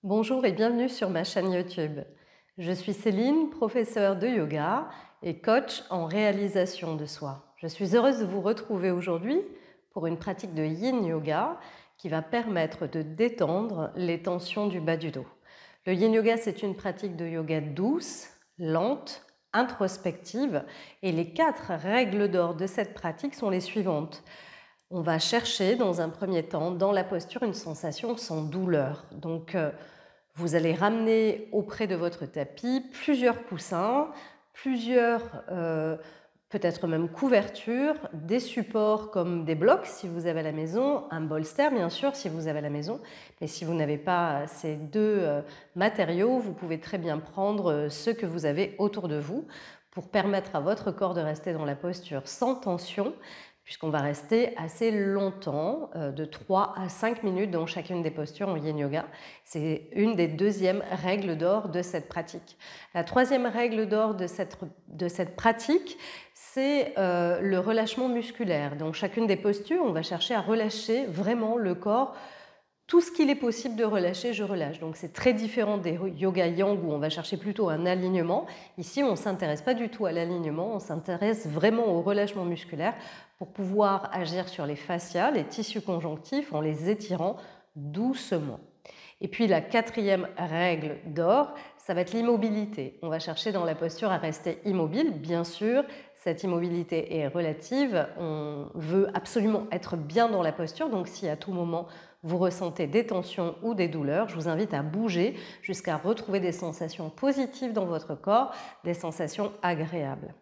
Bonjour et bienvenue sur ma chaîne YouTube. Je suis Céline, professeure de yoga et coach en réalisation de soi. Je suis heureuse de vous retrouver aujourd'hui pour une pratique de Yin Yoga qui va permettre de détendre les tensions du bas du dos. Le Yin Yoga, c'est une pratique de yoga douce, lente, introspective et les 4 règles d'or de cette pratique sont les suivantes. On va chercher dans un premier temps dans la posture une sensation sans douleur. Donc, vous allez ramener auprès de votre tapis plusieurs coussins, plusieurs, peut-être même couvertures, des supports comme des blocs si vous avez à la maison, un bolster bien sûr si vous avez à la maison, mais si vous n'avez pas ces deux matériaux, vous pouvez très bien prendre ceux que vous avez autour de vous pour permettre à votre corps de rester dans la posture sans tension, puisqu'on va rester assez longtemps, de 3 à 5 minutes dans chacune des postures en Yin Yoga. C'est une des deuxièmes règles d'or de cette pratique. La troisième règle d'or de cette pratique, c'est le relâchement musculaire. Dans chacune des postures, on va chercher à relâcher vraiment le corps. Tout ce qu'il est possible de relâcher, je relâche. Donc c'est très différent des yoga yang où on va chercher plutôt un alignement. Ici, on ne s'intéresse pas du tout à l'alignement, on s'intéresse vraiment au relâchement musculaire pour pouvoir agir sur les fascias, les tissus conjonctifs, en les étirant doucement. Et puis la quatrième règle d'or, ça va être l'immobilité. On va chercher dans la posture à rester immobile. Bien sûr, cette immobilité est relative. On veut absolument être bien dans la posture. Donc si à tout moment vous ressentez des tensions ou des douleurs, je vous invite à bouger jusqu'à retrouver des sensations positives dans votre corps, des sensations agréables.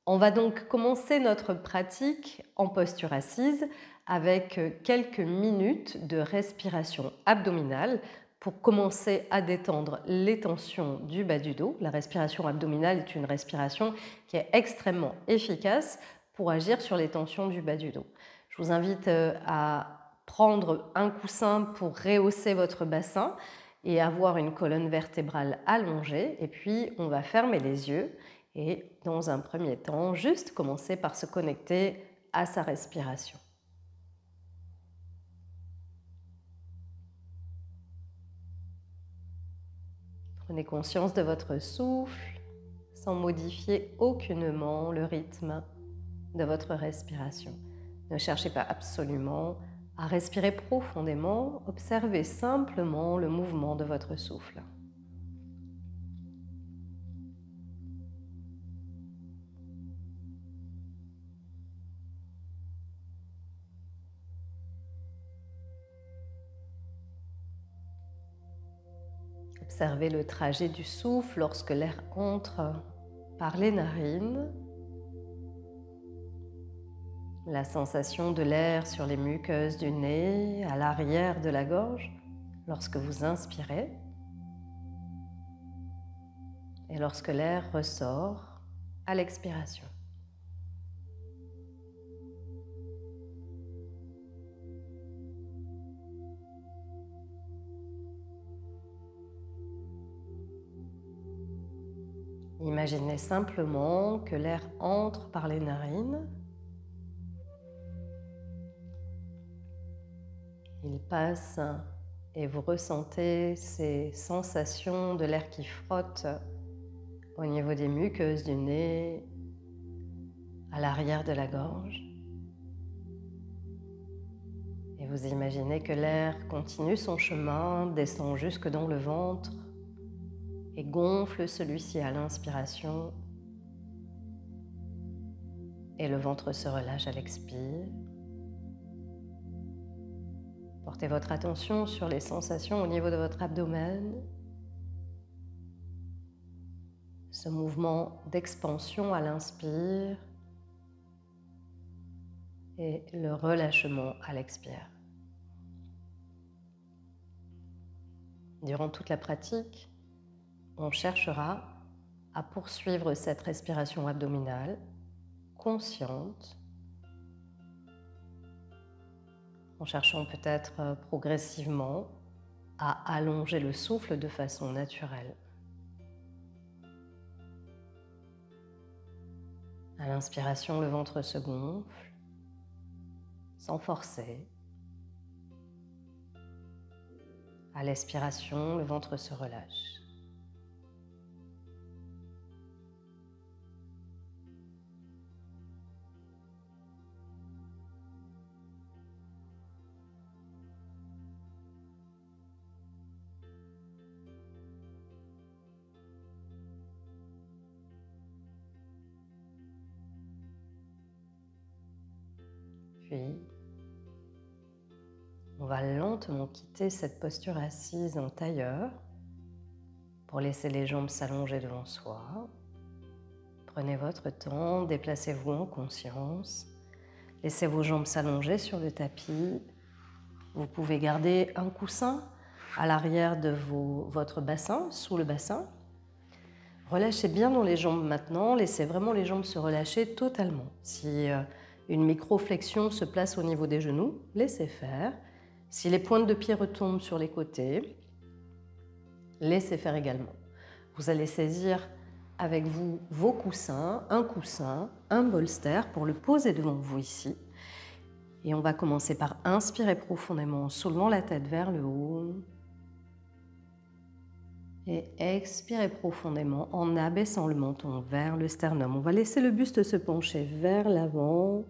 On va donc commencer notre pratique en posture assise avec quelques minutes de respiration abdominale pour commencer à détendre les tensions du bas du dos. La respiration abdominale est une respiration qui est extrêmement efficace pour agir sur les tensions du bas du dos. Je vous invite à prendre un coussin pour rehausser votre bassin et avoir une colonne vertébrale allongée. Et puis, on va fermer les yeux et, dans un premier temps, juste commencer par se connecter à sa respiration. Prenez conscience de votre souffle sans modifier aucunement le rythme de votre respiration. Ne cherchez pas absolument à respirer profondément, observez simplement le mouvement de votre souffle. Observez le trajet du souffle lorsque l'air entre par les narines, la sensation de l'air sur les muqueuses du nez, à l'arrière de la gorge, lorsque vous inspirez, et lorsque l'air ressort à l'expiration. Imaginez simplement que l'air entre par les narines. Il passe et vous ressentez ces sensations de l'air qui frotte au niveau des muqueuses du nez, à l'arrière de la gorge. Et vous imaginez que l'air continue son chemin, descend jusque dans le ventre et gonfle celui-ci à l'inspiration. Et le ventre se relâche à l'expire. Portez votre attention sur les sensations au niveau de votre abdomen. Ce mouvement d'expansion à l'inspire et le relâchement à l'expire. Durant toute la pratique, on cherchera à poursuivre cette respiration abdominale consciente, en cherchant peut-être progressivement à allonger le souffle de façon naturelle. À l'inspiration, le ventre se gonfle, sans forcer. À l'expiration, le ventre se relâche. Puis, on va lentement quitter cette posture assise en tailleur pour laisser les jambes s'allonger devant soi. Prenez votre temps, déplacez-vous en conscience. Laissez vos jambes s'allonger sur le tapis. Vous pouvez garder un coussin à l'arrière de votre bassin, sous le bassin. Relâchez bien dans les jambes maintenant. Laissez vraiment les jambes se relâcher totalement. Si une micro-flexion se place au niveau des genoux, laissez faire. Si les pointes de pied retombent sur les côtés, laissez faire également. Vous allez saisir avec vous vos coussins, un bolster pour le poser devant vous ici. Et on va commencer par inspirer profondément en soulevant la tête vers le haut. Et expirer profondément en abaissant le menton vers le sternum. On va laisser le buste se pencher vers l'avant.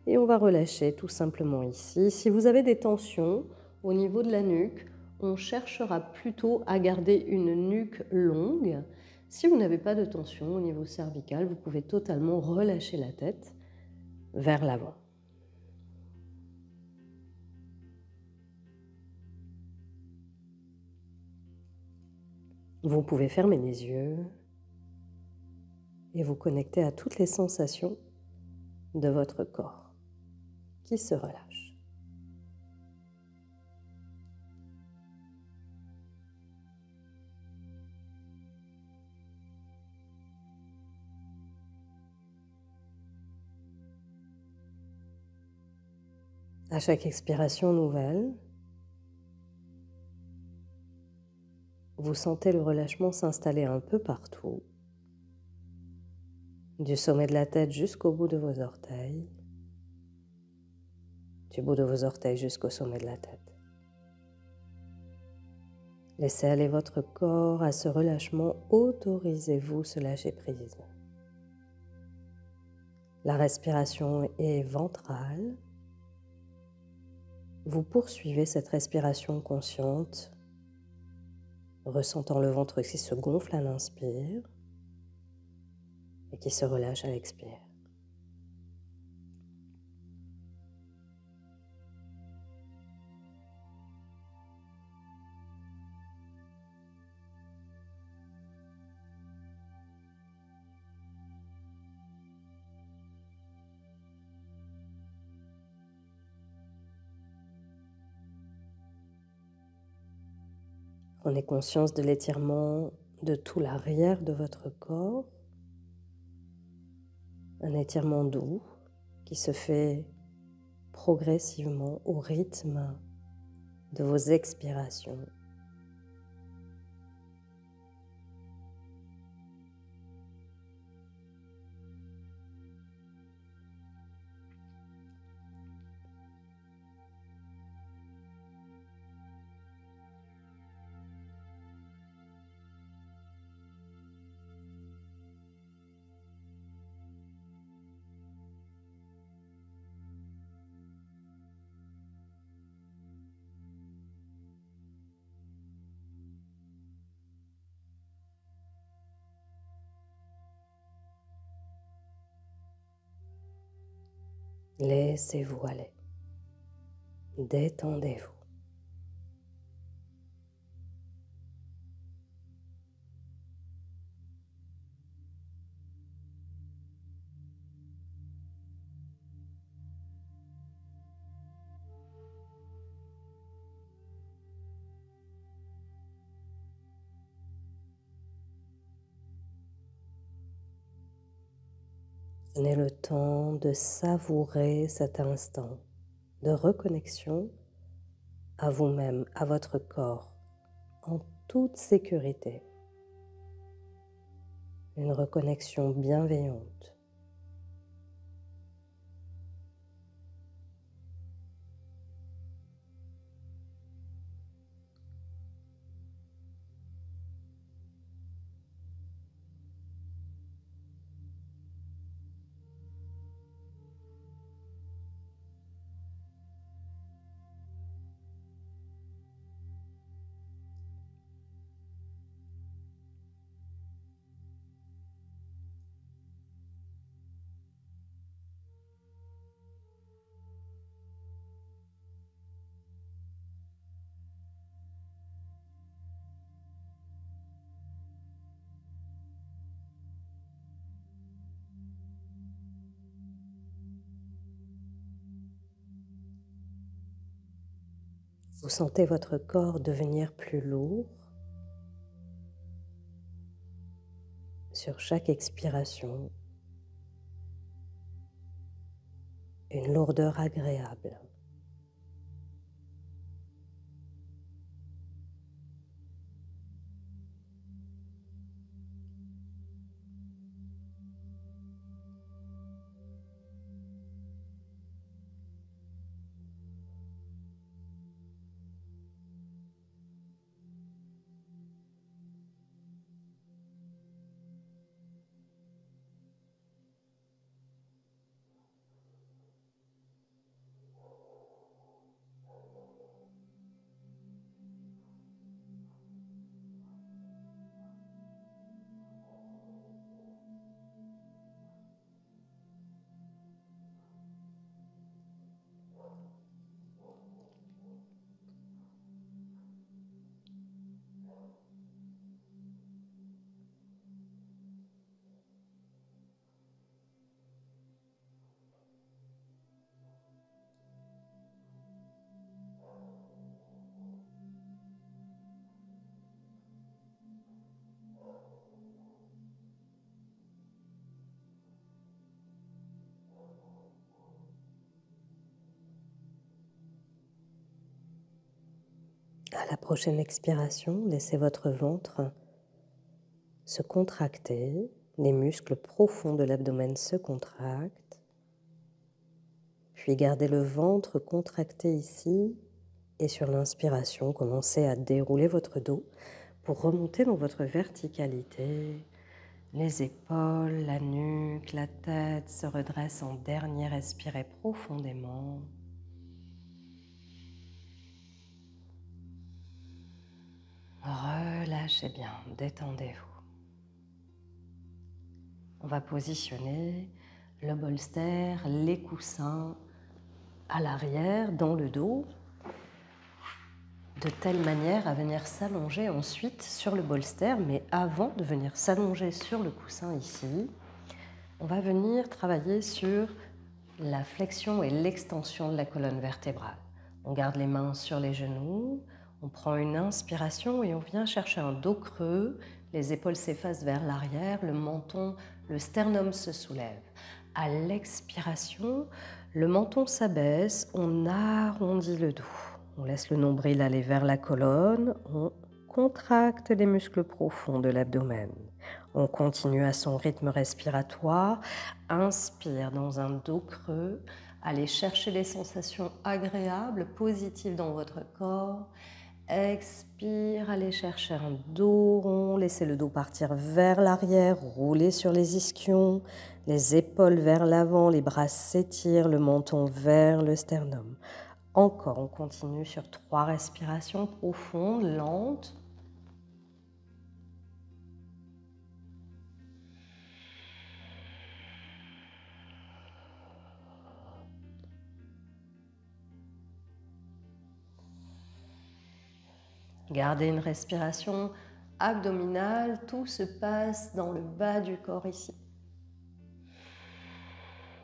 Et on va relâcher tout simplement ici. Si vous avez des tensions au niveau de la nuque, on cherchera plutôt à garder une nuque longue. Si vous n'avez pas de tension au niveau cervical, vous pouvez totalement relâcher la tête vers l'avant. Vous pouvez fermer les yeux et vous connecter à toutes les sensations de votre corps qui se relâche. À chaque expiration nouvelle, vous sentez le relâchement s'installer un peu partout, du sommet de la tête jusqu'au bout de vos orteils, du bout de vos orteils jusqu'au sommet de la tête. Laissez aller votre corps à ce relâchement, autorisez-vous ce lâcher prise. La respiration est ventrale. Vous poursuivez cette respiration consciente, ressentant le ventre qui se gonfle à l'inspire et qui se relâche à l'expire. Prenez conscience de l'étirement de tout l'arrière de votre corps, un étirement doux qui se fait progressivement au rythme de vos expirations. Laissez-vous aller, détendez-vous. Prenez le temps de savourer cet instant de reconnexion à vous-même, à votre corps, en toute sécurité. Une reconnexion bienveillante. Vous sentez votre corps devenir plus lourd sur chaque expiration, une lourdeur agréable. À la prochaine expiration, laissez votre ventre se contracter, les muscles profonds de l'abdomen se contractent, puis gardez le ventre contracté ici et sur l'inspiration, commencez à dérouler votre dos pour remonter dans votre verticalité. Les épaules, la nuque, la tête se redressent en dernier, respirez profondément. Relâchez bien, détendez-vous. On va positionner le bolster, les coussins à l'arrière, dans le dos, de telle manière à venir s'allonger ensuite sur le bolster, mais avant de venir s'allonger sur le coussin ici, on va venir travailler sur la flexion et l'extension de la colonne vertébrale. On garde les mains sur les genoux, on prend une inspiration et on vient chercher un dos creux, les épaules s'effacent vers l'arrière, le menton, le sternum se soulève. À l'expiration, le menton s'abaisse, on arrondit le dos. On laisse le nombril aller vers la colonne, on contracte les muscles profonds de l'abdomen. On continue à son rythme respiratoire, inspire dans un dos creux, allez chercher les sensations agréables, positives dans votre corps. Expire, allez chercher un dos rond, laissez le dos partir vers l'arrière, roulez sur les ischions, les épaules vers l'avant, les bras s'étirent, le menton vers le sternum. Encore, on continue sur 3 respirations profondes, lentes. Gardez une respiration abdominale, tout se passe dans le bas du corps ici.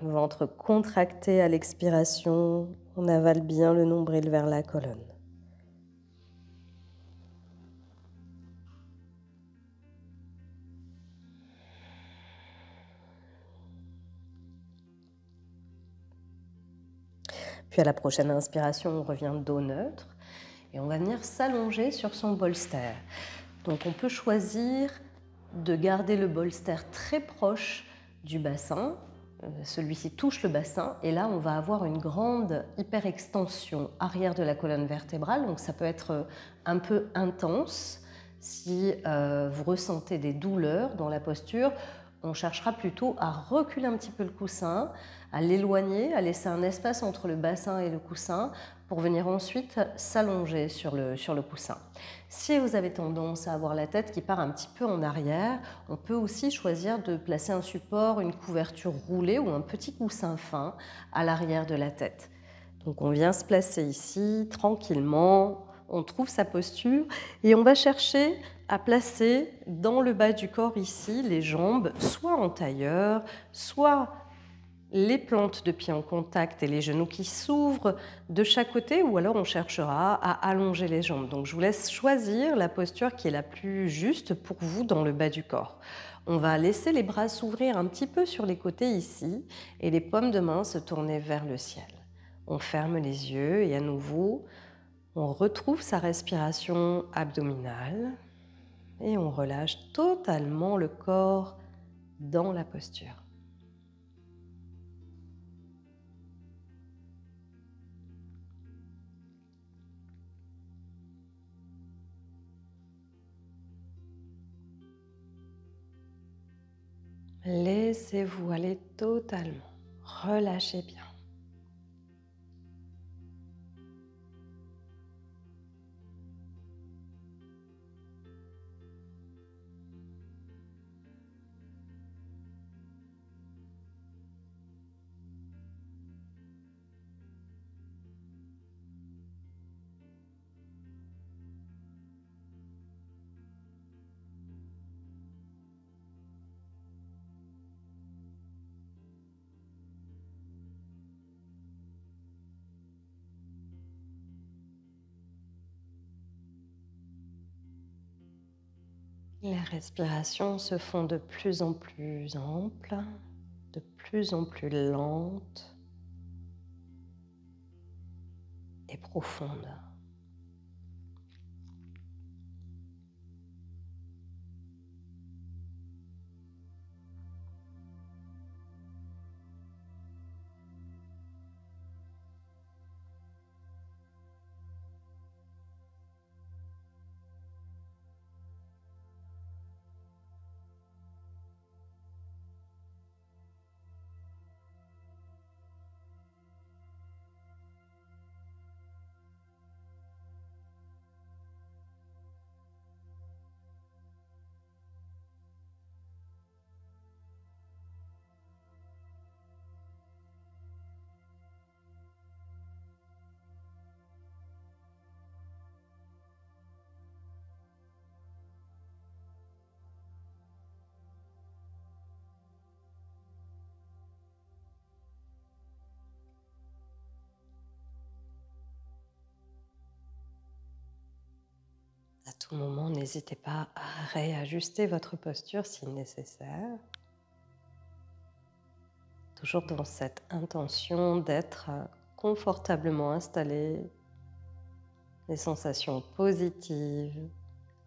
Ventre contracté à l'expiration, on avale bien le nombril vers la colonne. Puis à la prochaine inspiration, on revient dos neutre. Et on va venir s'allonger sur son bolster. Donc on peut choisir de garder le bolster très proche du bassin. Celui-ci touche le bassin et là on va avoir une grande hyperextension arrière de la colonne vertébrale. Donc ça peut être un peu intense. Si vous ressentez des douleurs dans la posture, on cherchera plutôt à reculer un petit peu le coussin, à l'éloigner, à laisser un espace entre le bassin et le coussin pour venir ensuite s'allonger sur le coussin. Si vous avez tendance à avoir la tête qui part un petit peu en arrière, on peut aussi choisir de placer un support, une couverture roulée ou un petit coussin fin à l'arrière de la tête. Donc on vient se placer ici tranquillement, on trouve sa posture et on va chercher à placer dans le bas du corps ici les jambes soit en tailleur, soit les plantes de pied en contact et les genoux qui s'ouvrent de chaque côté, ou alors on cherchera à allonger les jambes. Donc je vous laisse choisir la posture qui est la plus juste pour vous dans le bas du corps. On va laisser les bras s'ouvrir un petit peu sur les côtés ici et les paumes de main se tourner vers le ciel. On ferme les yeux et à nouveau, on retrouve sa respiration abdominale et on relâche totalement le corps dans la posture. Laissez-vous aller totalement. Relâchez bien. Les respirations se font de plus en plus amples, de plus en plus lentes et profondes. À tout moment, n'hésitez pas à réajuster votre posture si nécessaire. Toujours dans cette intention d'être confortablement installé, des sensations positives,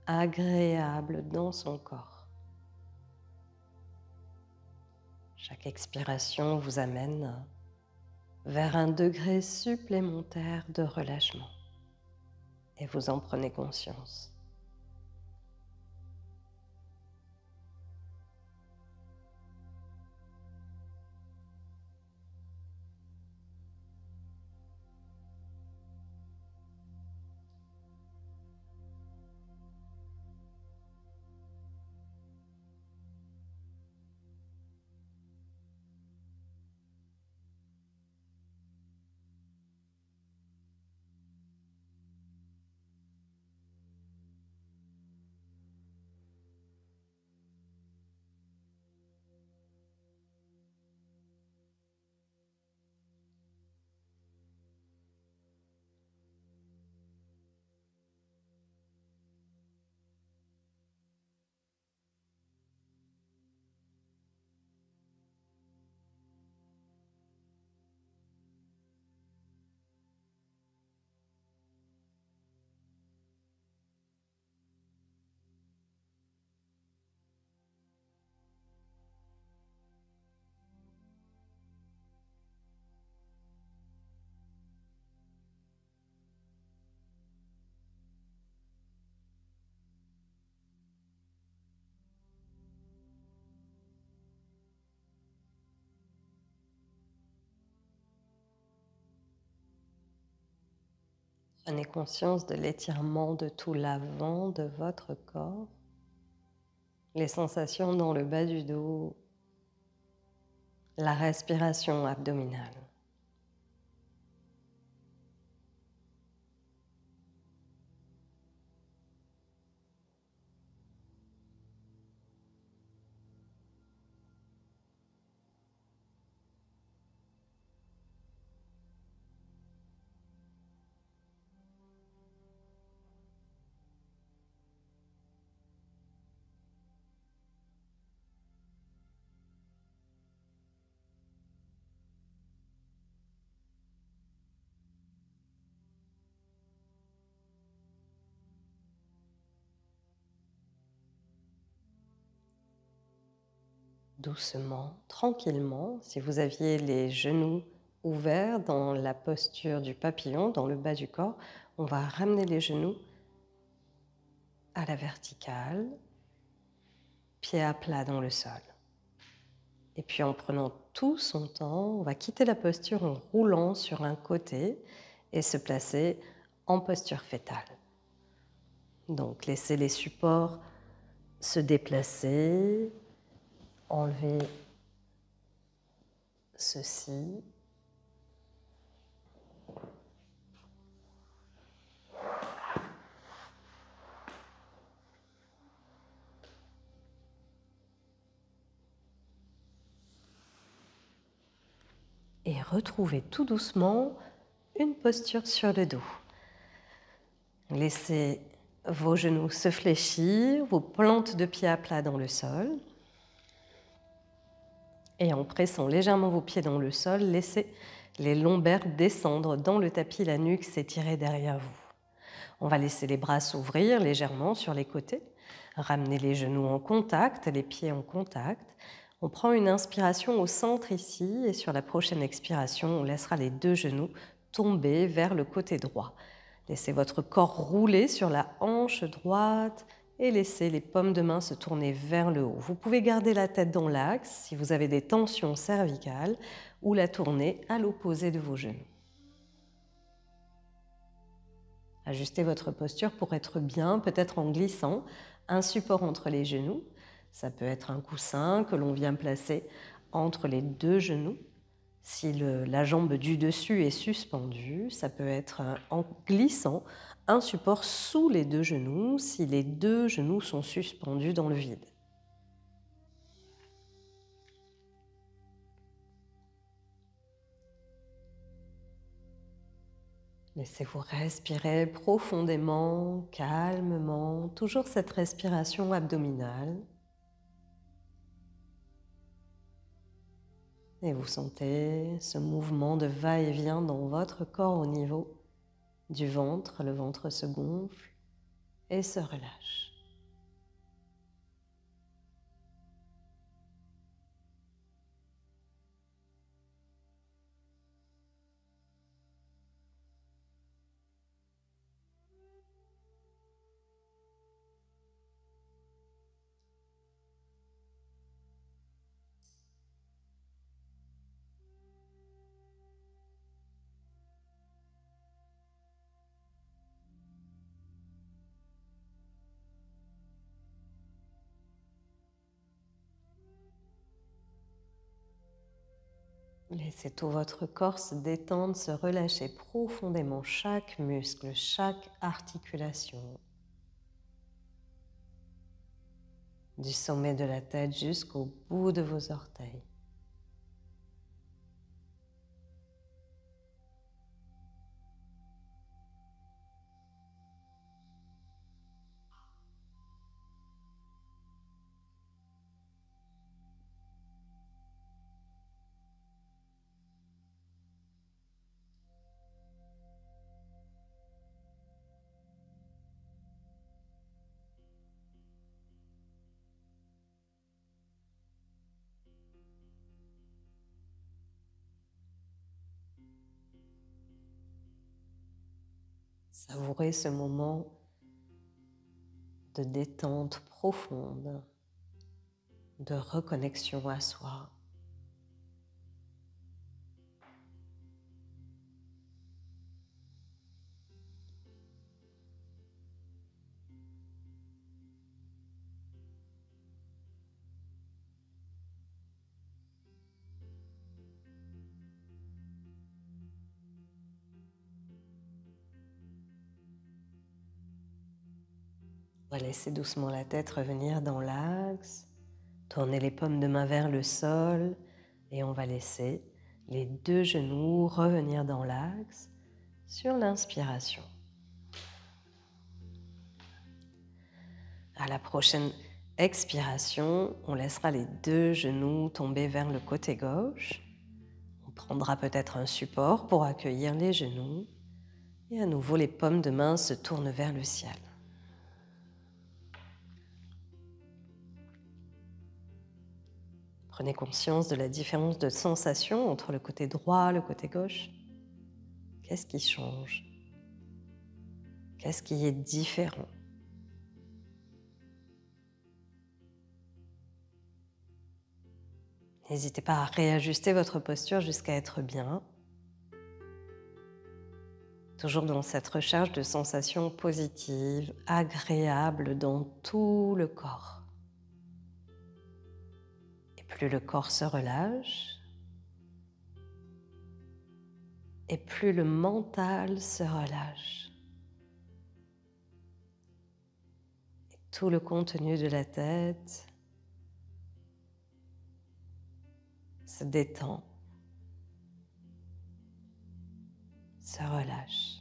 agréables dans son corps. Chaque expiration vous amène vers un degré supplémentaire de relâchement et vous en prenez conscience. Prenez conscience de l'étirement de tout l'avant de votre corps, les sensations dans le bas du dos, la respiration abdominale. doucement, tranquillement. Si vous aviez les genoux ouverts dans la posture du papillon, dans le bas du corps, on va ramener les genoux à la verticale, pied à plat dans le sol. Et puis en prenant tout son temps, on va quitter la posture en roulant sur un côté et se placer en posture fétale. Donc laissez les supports se déplacer, enlever ceci. Et retrouvez tout doucement une posture sur le dos. Laissez vos genoux se fléchir, vos plantes de pied à plat dans le sol. Et en pressant légèrement vos pieds dans le sol, laissez les lombaires descendre dans le tapis, la nuque s'étirer derrière vous. On va laisser les bras s'ouvrir légèrement sur les côtés, ramener les genoux en contact, les pieds en contact. On prend une inspiration au centre ici et sur la prochaine expiration, on laissera les deux genoux tomber vers le côté droit. Laissez votre corps rouler sur la hanche droite et laissez les paumes de main se tourner vers le haut. Vous pouvez garder la tête dans l'axe si vous avez des tensions cervicales ou la tourner à l'opposé de vos genoux. Ajustez votre posture pour être bien, peut-être en glissant un support entre les genoux. Ça peut être un coussin que l'on vient placer entre les deux genoux. Si la jambe du dessus est suspendue, ça peut être en glissant un support sous les deux genoux si les deux genoux sont suspendus dans le vide. Laissez-vous respirer profondément, calmement, toujours cette respiration abdominale. Et vous sentez ce mouvement de va-et-vient dans votre corps au niveau du ventre. Le ventre se gonfle et se relâche. Laissez tout votre corps se détendre, se relâcher profondément, chaque muscle, chaque articulation. Du sommet de la tête jusqu'au bout de vos orteils. Savourez ce moment de détente profonde, de reconnexion à soi. On va laisser doucement la tête revenir dans l'axe, tourner les paumes de main vers le sol et on va laisser les deux genoux revenir dans l'axe sur l'inspiration. À la prochaine expiration, on laissera les deux genoux tomber vers le côté gauche. On prendra peut-être un support pour accueillir les genoux et à nouveau les paumes de main se tournent vers le ciel. Prenez conscience de la différence de sensation entre le côté droit et le côté gauche. Qu'est-ce qui change? Qu'est-ce qui est différent? N'hésitez pas à réajuster votre posture jusqu'à être bien, toujours dans cette recherche de sensations positives, agréables dans tout le corps. Et plus le corps se relâche, et plus le mental se relâche. Et tout le contenu de la tête se détend, se relâche.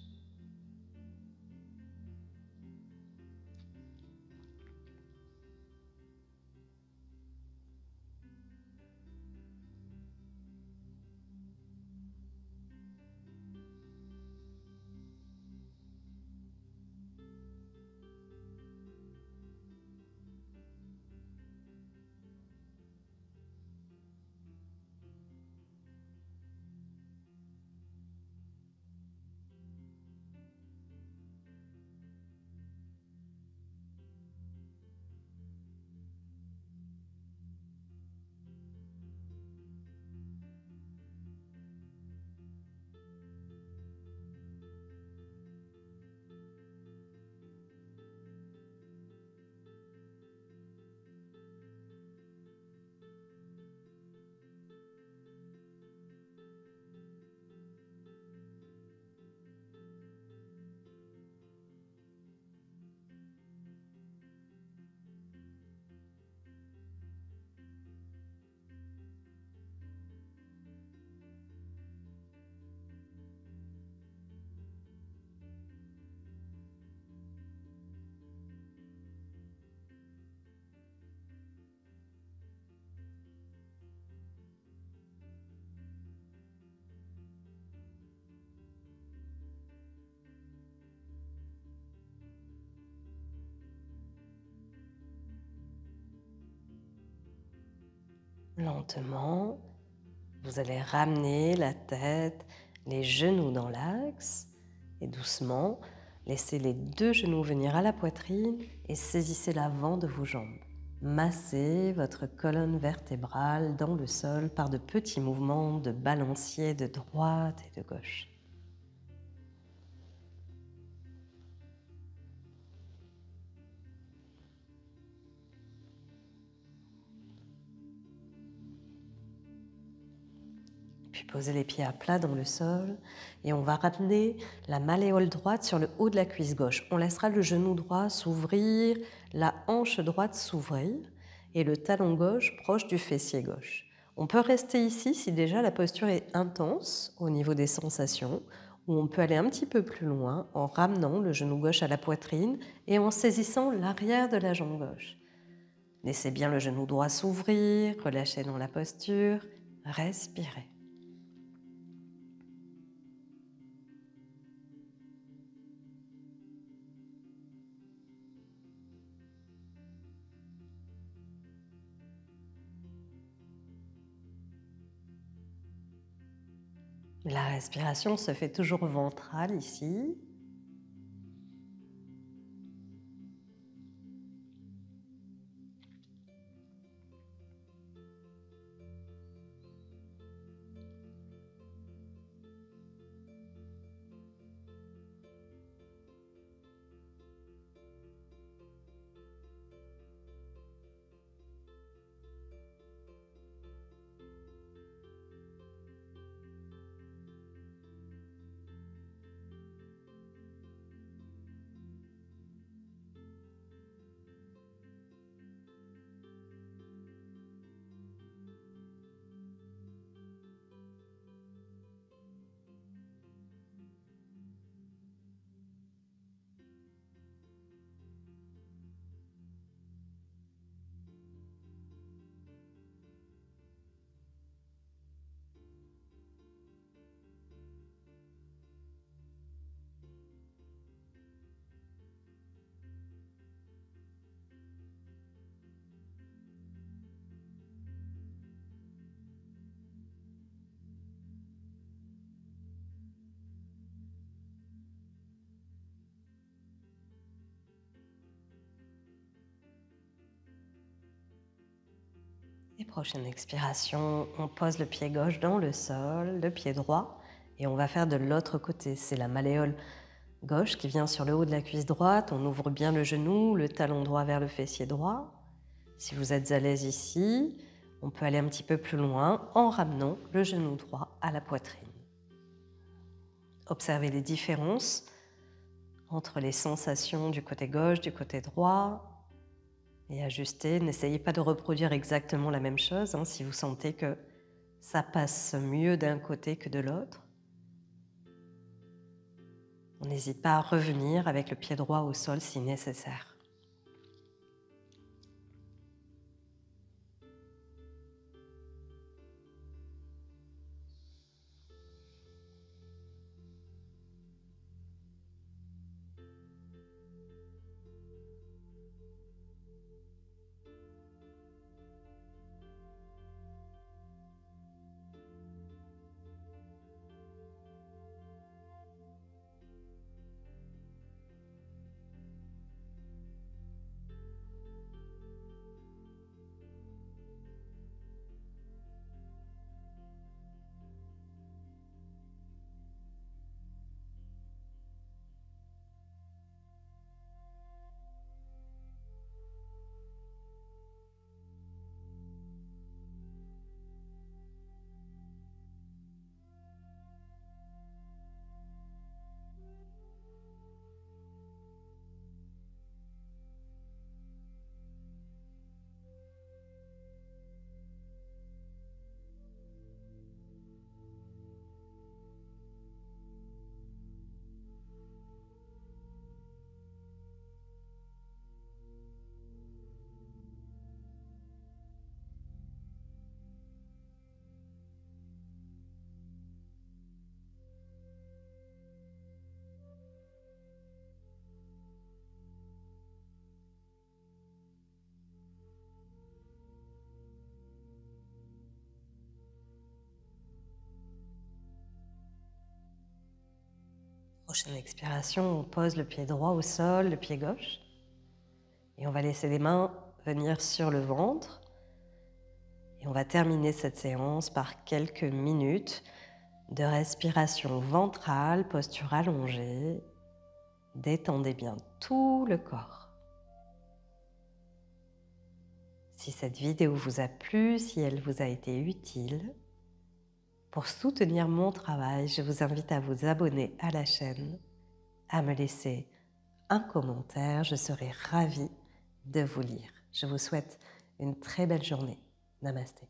Lentement, vous allez ramener la tête, les genoux dans l'axe et doucement, laissez les deux genoux venir à la poitrine et saisissez l'avant de vos jambes. Massez votre colonne vertébrale dans le sol par de petits mouvements de balancier de droite et de gauche. Puis posez les pieds à plat dans le sol et on va ramener la malléole droite sur le haut de la cuisse gauche. On laissera le genou droit s'ouvrir, la hanche droite s'ouvrir et le talon gauche proche du fessier gauche. On peut rester ici si déjà la posture est intense au niveau des sensations, ou on peut aller un petit peu plus loin en ramenant le genou gauche à la poitrine et en saisissant l'arrière de la jambe gauche. Laissez bien le genou droit s'ouvrir, relâchez dans la posture, respirez. La respiration se fait toujours ventrale ici. Prochaine expiration, on pose le pied gauche dans le sol, le pied droit, et on va faire de l'autre côté. C'est la malléole gauche qui vient sur le haut de la cuisse droite. On ouvre bien le genou, le talon droit vers le fessier droit. Si vous êtes à l'aise ici, on peut aller un petit peu plus loin en ramenant le genou droit à la poitrine. Observez les différences entre les sensations du côté gauche, du côté droit, et ajustez. N'essayez pas de reproduire exactement la même chose si vous sentez que ça passe mieux d'un côté que de l'autre. On n'hésite pas à revenir avec le pied droit au sol si nécessaire. Prochaine expiration, on pose le pied droit au sol, le pied gauche. Et on va laisser les mains venir sur le ventre. Et on va terminer cette séance par quelques minutes de respiration ventrale, posture allongée. Détendez bien tout le corps. Si cette vidéo vous a plu, si elle vous a été utile, pour soutenir mon travail, je vous invite à vous abonner à la chaîne, à me laisser un commentaire. Je serai ravie de vous lire. Je vous souhaite une très belle journée. Namasté.